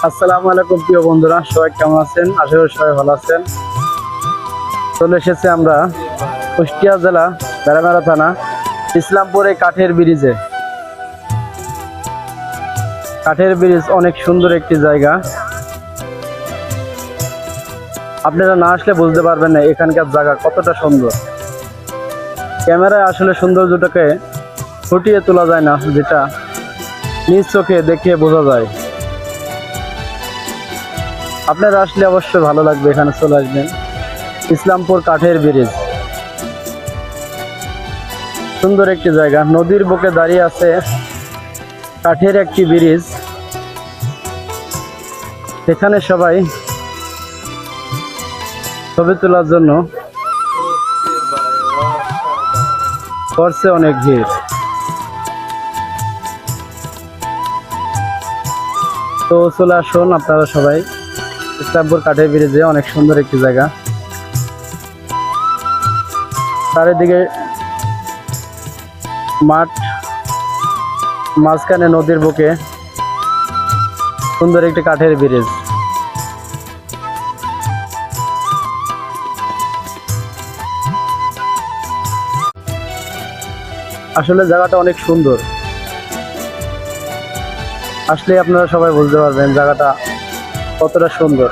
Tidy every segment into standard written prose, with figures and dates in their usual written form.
আসসালামু আলাইকুম প্রিয় বন্ধুরা, সবাই কেমন আছেন? আশা করি সবাই ভালো আছেন। চলে এসেছি আমরা কুষ্টিয়া জেলা বেড়ামেরা থানা ইসলামপুরে কাঠের ব্রিজে। কাঠের ব্রিজ অনেক সুন্দর একটি জায়গা। আপনারা না আসলে বুঝতে পারবেন না এখানকার জায়গা কতটা সুন্দর। ক্যামেরায় আসলে সৌন্দর্যটাকে ফুটিয়ে তোলা যায় না, যেটা নিজ চোখে দেখে বোঝা যায়। আপনারা আসলে অবশ্যই ভালো লাগবে, এখানে চলে আসবেন। ইসলামপুর কাঠের ব্রিজ সুন্দর একটি জায়গা, নদীর বুকে দাঁড়িয়ে আছে কাঠের একটি ব্রিজ। এখানে সবাই ছবি তোলার জন্য করছে অনেক ভিড়। তো চলে আসুন আপনারা সবাই ইসলামপুর কাঠের ব্রিজে, অনেক সুন্দর একটি জায়গা। চারিদিকে মাঠ, মাঝখানে নদীর বুকে সুন্দর একটি কাঠের ব্রিজ। আসলে জায়গাটা অনেক সুন্দর, আসলে আপনারা সবাই বুঝতে পারবেন জায়গাটা কতটা সুন্দর।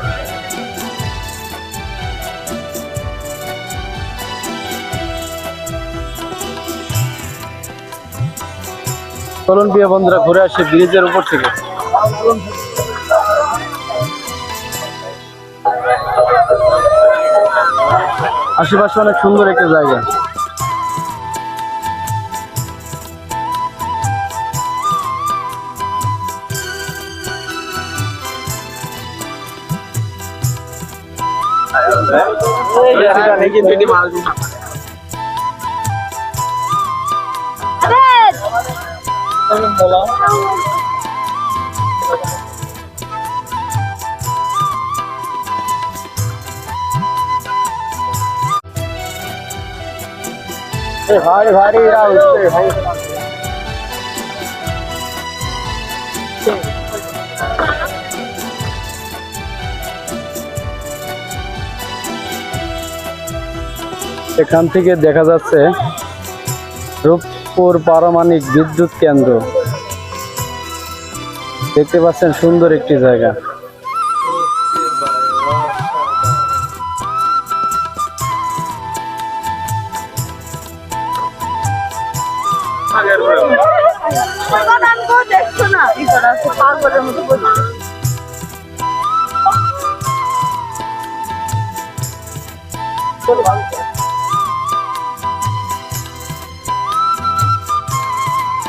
চলুন প্রিয় বন্ধুরা ঘুরে আসি ব্রিজের উপর থেকে। আশেপাশে অনেক সুন্দর একটা জায়গা। भारी भारी এখান থেকে দেখা যাচ্ছে রূপপুর পারমাণবিক বিদ্যুৎ কেন্দ্র। দেখতে পাচ্ছেন সুন্দর একটি জায়গা।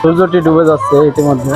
সূর্যটি ডুবে যাচ্ছে ইতিমধ্যে।